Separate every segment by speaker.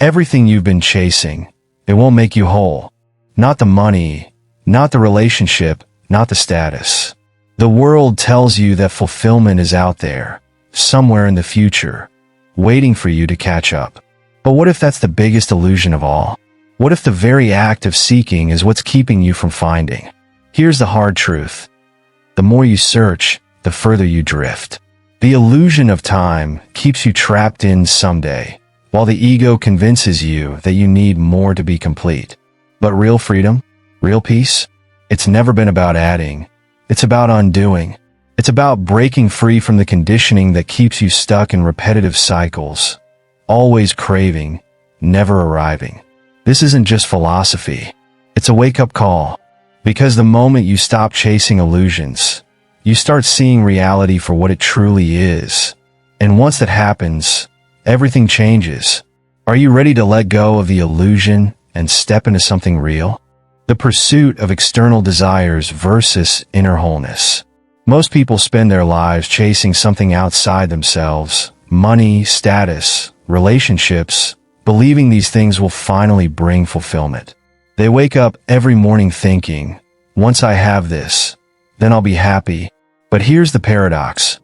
Speaker 1: Everything you've been chasing, it won't make you whole. Not the money, not the relationship, not the status. The world tells you that fulfillment is out there, somewhere in the future, waiting for you to catch up. But what if that's the biggest illusion of all? What if the very act of seeking is what's keeping you from finding? Here's the hard truth. The more you search, the further you drift. The illusion of time keeps you trapped in someday, while the ego convinces you that you need more to be complete. But real freedom, real peace, it's never been about adding. It's about undoing. It's about breaking free from the conditioning that keeps you stuck in repetitive cycles, always craving, never arriving. This isn't just philosophy. It's a wake-up call. Because the moment you stop chasing illusions, you start seeing reality for what it truly is. And once that happens, everything changes. Are you ready to let go of the illusion and step into something real? The pursuit of external desires versus inner wholeness. Most people spend their lives chasing something outside themselves, money, status, relationships, believing these things will finally bring fulfillment. They wake up every morning thinking, once I have this, then I'll be happy. But here's the paradox.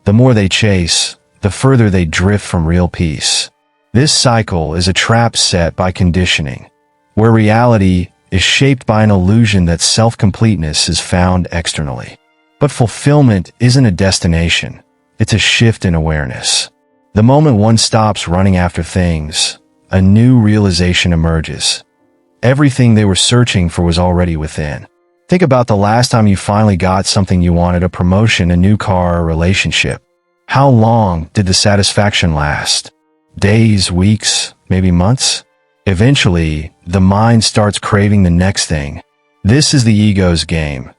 Speaker 1: The more they chase, the further they drift from real peace. This cycle is a trap set by conditioning, where reality is shaped by an illusion that self-completeness is found externally. But fulfillment isn't a destination, it's a shift in awareness. The moment one stops running after things, a new realization emerges. Everything they were searching for was already within. Think about the last time you finally got something you wanted, a promotion, a new car, a relationship. How long did the satisfaction last? Days, weeks, maybe months? Eventually, the mind starts craving the next thing. This is the ego's game.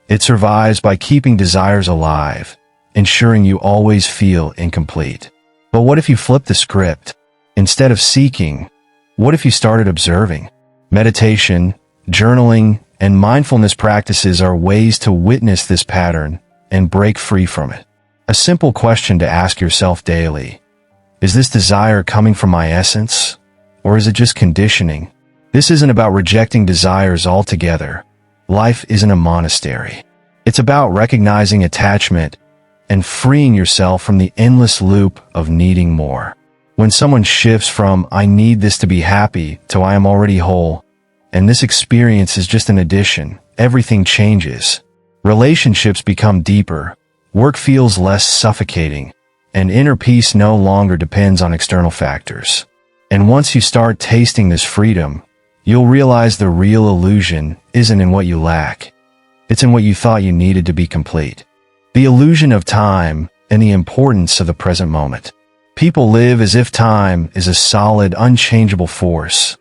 Speaker 1: It survives by keeping desires alive, ensuring you always feel incomplete. But what if you flip the script? Instead of seeking, what if you started observing? Meditation, journaling, and mindfulness practices are ways to witness this pattern and break free from it. A simple question to ask yourself daily. Is this desire coming from my essence? Or is it just conditioning? This isn't about rejecting desires altogether. Life isn't a monastery. It's about recognizing attachment and freeing yourself from the endless loop of needing more. When someone shifts from "I need this to be happy" to "I am already whole," and this experience is just an addition, everything changes. Relationships become deeper, work feels less suffocating, and inner peace no longer depends on external factors. And once you start tasting this freedom, you'll realize the real illusion isn't in what you lack. It's in what you thought you needed to be complete. The illusion of time and the importance of the present moment. People live as if time is a solid, unchangeable force,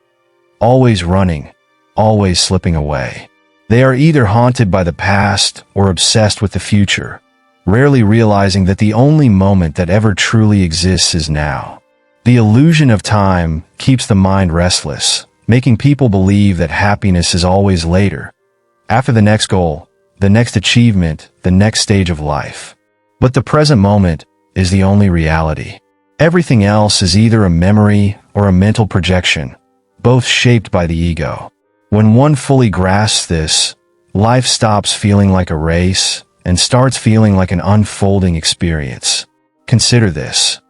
Speaker 1: always running, always slipping away. They are either haunted by the past or obsessed with the future, rarely realizing that the only moment that ever truly exists is now. The illusion of time keeps the mind restless, making people believe that happiness is always later, after the next goal, the next achievement, the next stage of life. But the present moment is the only reality. Everything else is either a memory or a mental projection, both shaped by the ego. When one fully grasps this, life stops feeling like a race and starts feeling like an unfolding experience. Consider this.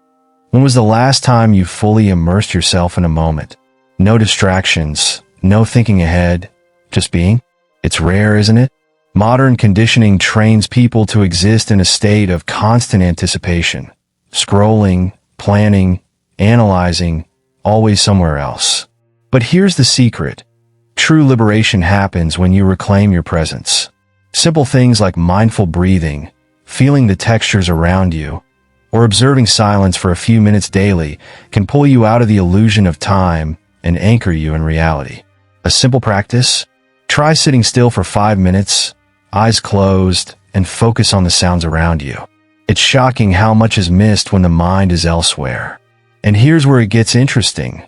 Speaker 1: When was the last time you fully immersed yourself in a moment? No distractions, no thinking ahead, just being? It's rare, isn't it? Modern conditioning trains people to exist in a state of constant anticipation, scrolling, planning, analyzing, always somewhere else. But here's the secret. True liberation happens when you reclaim your presence. Simple things like mindful breathing, feeling the textures around you, or observing silence for a few minutes daily can pull you out of the illusion of time and anchor you in reality. A simple practice? Try sitting still for 5 minutes, eyes closed, and focus on the sounds around you. It's shocking how much is missed when the mind is elsewhere. And here's where it gets interesting.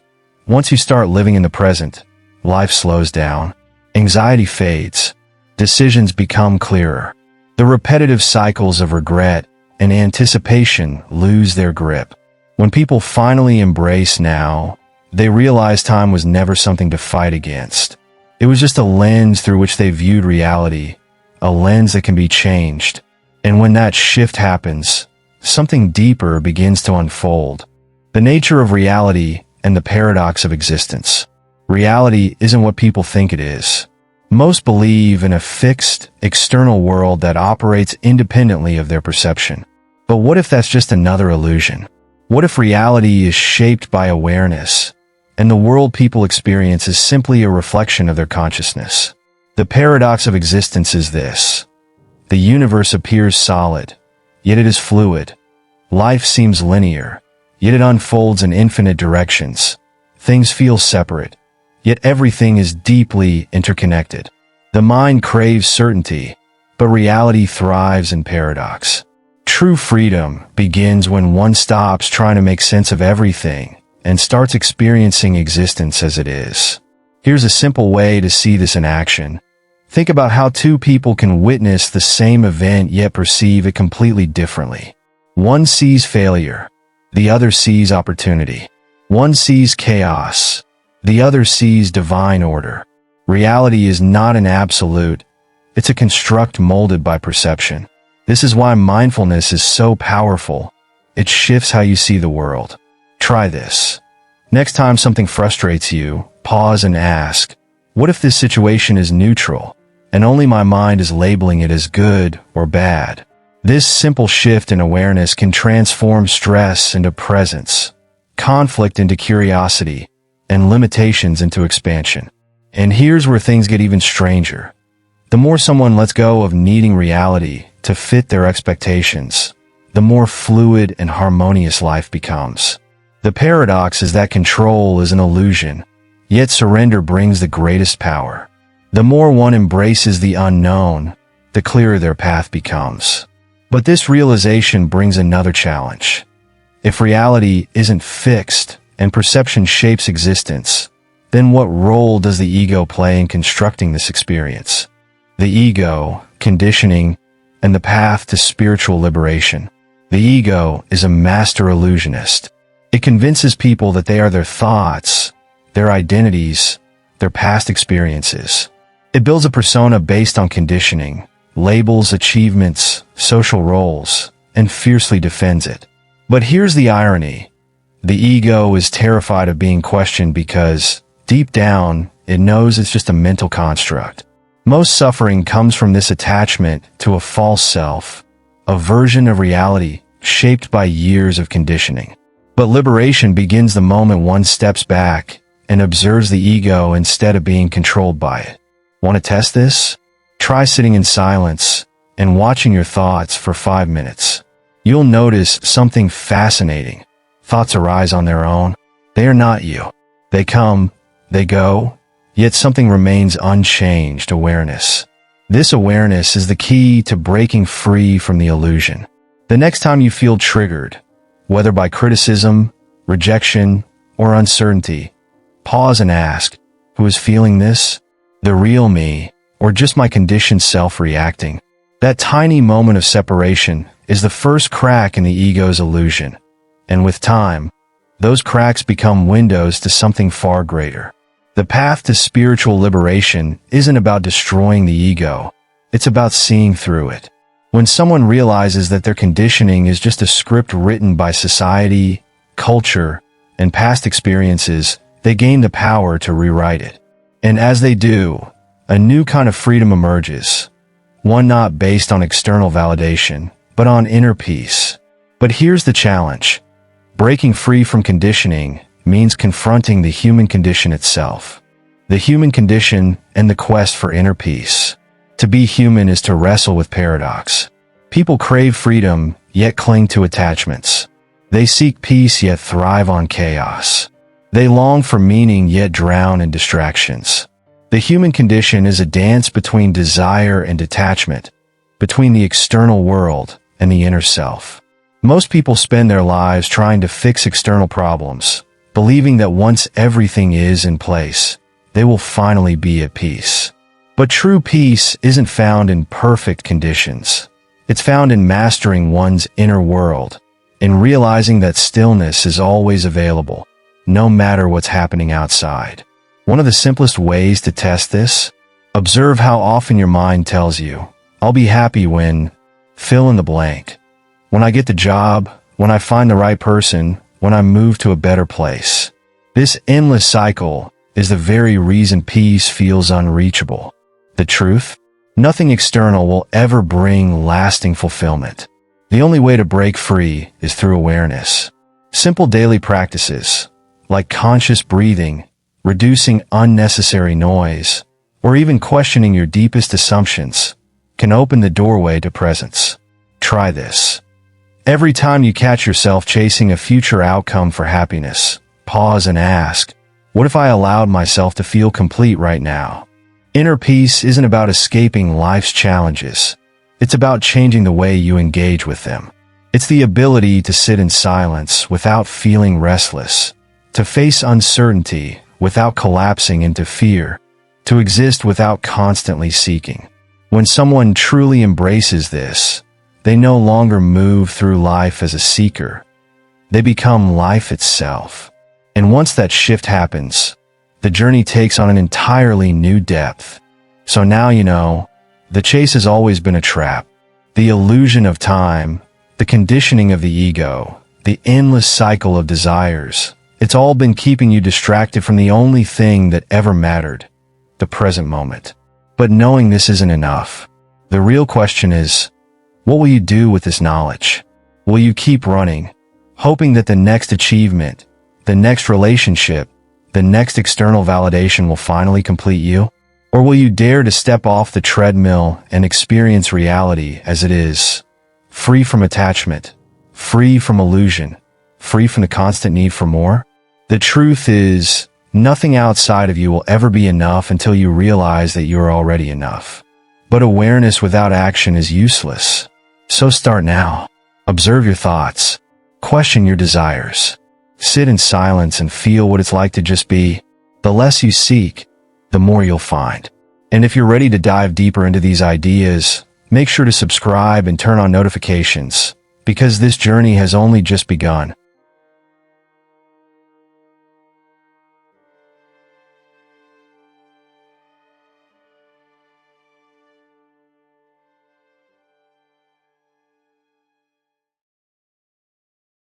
Speaker 1: Once you start living in the present, life slows down, anxiety fades, decisions become clearer. The repetitive cycles of regret and anticipation lose their grip. When people finally embrace now, They realized time was never something to fight against. It was just a lens through which they viewed reality, a lens that can be changed. And when that shift happens, something deeper begins to unfold. The nature of reality and the paradox of existence. Reality isn't what people think it is. Most believe in a fixed, external world that operates independently of their perception. But what if that's just another illusion? What if reality is shaped by awareness, and the world people experience is simply a reflection of their consciousness? The paradox of existence is this. The universe appears solid, yet it is fluid. Life seems linear, yet it unfolds in infinite directions. Things feel separate, yet everything is deeply interconnected. The mind craves certainty, but reality thrives in paradox. True freedom begins when one stops trying to make sense of everything and starts experiencing existence as it is. Here's a simple way to see this in action. Think about how two people can witness the same event yet perceive it completely differently. One sees failure, the other sees opportunity. One sees chaos, the other sees divine order. Reality is not an absolute, it's a construct molded by perception. This is why mindfulness is so powerful. It shifts how you see the world. Try this. Next time something frustrates you, pause and ask, what if this situation is neutral, and only my mind is labeling it as good or bad? This simple shift in awareness can transform stress into presence, conflict into curiosity, and limitations into expansion. And here's where things get even stranger. The more someone lets go of needing reality to fit their expectations, the more fluid and harmonious life becomes. The paradox is that control is an illusion, yet surrender brings the greatest power. The more one embraces the unknown, the clearer their path becomes. But this realization brings another challenge. If reality isn't fixed and perception shapes existence, then what role does the ego play in constructing this experience? The ego, conditioning, and the path to spiritual liberation. The ego is a master illusionist. It convinces people that they are their thoughts, their identities, their past experiences. It builds a persona based on conditioning, labels achievements, social roles, and fiercely defends it. But here's the irony. The ego is terrified of being questioned because, deep down, it knows it's just a mental construct. Most suffering comes from this attachment to a false self, a version of reality shaped by years of conditioning. But liberation begins the moment one steps back and observes the ego instead of being controlled by it. Want to test this? Try sitting in silence and watching your thoughts for 5 minutes. You'll notice something fascinating. Thoughts arise on their own. They are not you. They come, they go, yet something remains unchanged: awareness. This awareness is the key to breaking free from the illusion. The next time you feel triggered, whether by criticism, rejection, or uncertainty, pause and ask, who is feeling this? The real me, or just my conditioned self reacting? That tiny moment of separation is the first crack in the ego's illusion. And with time, those cracks become windows to something far greater. The path to spiritual liberation isn't about destroying the ego. It's about seeing through it. When someone realizes that their conditioning is just a script written by society, culture, and past experiences, they gain the power to rewrite it. And as they do, a new kind of freedom emerges. One not based on external validation, but on inner peace. But here's the challenge. Breaking free from conditioning means confronting the human condition itself. The human condition and the quest for inner peace. To be human is to wrestle with paradox. People crave freedom, yet cling to attachments. They seek peace, yet thrive on chaos. They long for meaning, yet drown in distractions. The human condition is a dance between desire and detachment, between the external world and the inner self. Most people spend their lives trying to fix external problems, believing that once everything is in place, they will finally be at peace. But true peace isn't found in perfect conditions. It's found in mastering one's inner world, in realizing that stillness is always available, no matter what's happening outside. One of the simplest ways to test this? Observe how often your mind tells you, I'll be happy when, fill in the blank. When I get the job, when I find the right person, when I move to a better place. This endless cycle is the very reason peace feels unreachable. The truth? Nothing external will ever bring lasting fulfillment. The only way to break free is through awareness. Simple daily practices, like conscious breathing, reducing unnecessary noise, or even questioning your deepest assumptions, can open the doorway to presence. Try this. Every time you catch yourself chasing a future outcome for happiness, pause and ask, what if I allowed myself to feel complete right now? Inner peace isn't about escaping life's challenges. It's about changing the way you engage with them. It's the ability to sit in silence without feeling restless, to face uncertainty without collapsing into fear, to exist without constantly seeking. When someone truly embraces this, they no longer move through life as a seeker. They become life itself. And once that shift happens, the journey takes on an entirely new depth. So now you know, the chase has always been a trap. The illusion of time, the conditioning of the ego, the endless cycle of desires, it's all been keeping you distracted from the only thing that ever mattered, the present moment. But knowing this isn't enough. The real question is, what will you do with this knowledge? Will you keep running, hoping that the next achievement, the next relationship, the next external validation will finally complete you? Or will you dare to step off the treadmill and experience reality as it is, free from attachment, free from illusion, free from the constant need for more? The truth is, nothing outside of you will ever be enough until you realize that you are already enough. But awareness without action is useless. So start now. Observe your thoughts. Question your desires. Sit in silence and feel what it's like to just be. The less you seek, the more you'll find. And if you're ready to dive deeper into these ideas, make sure to subscribe and turn on notifications, because this journey has only just begun.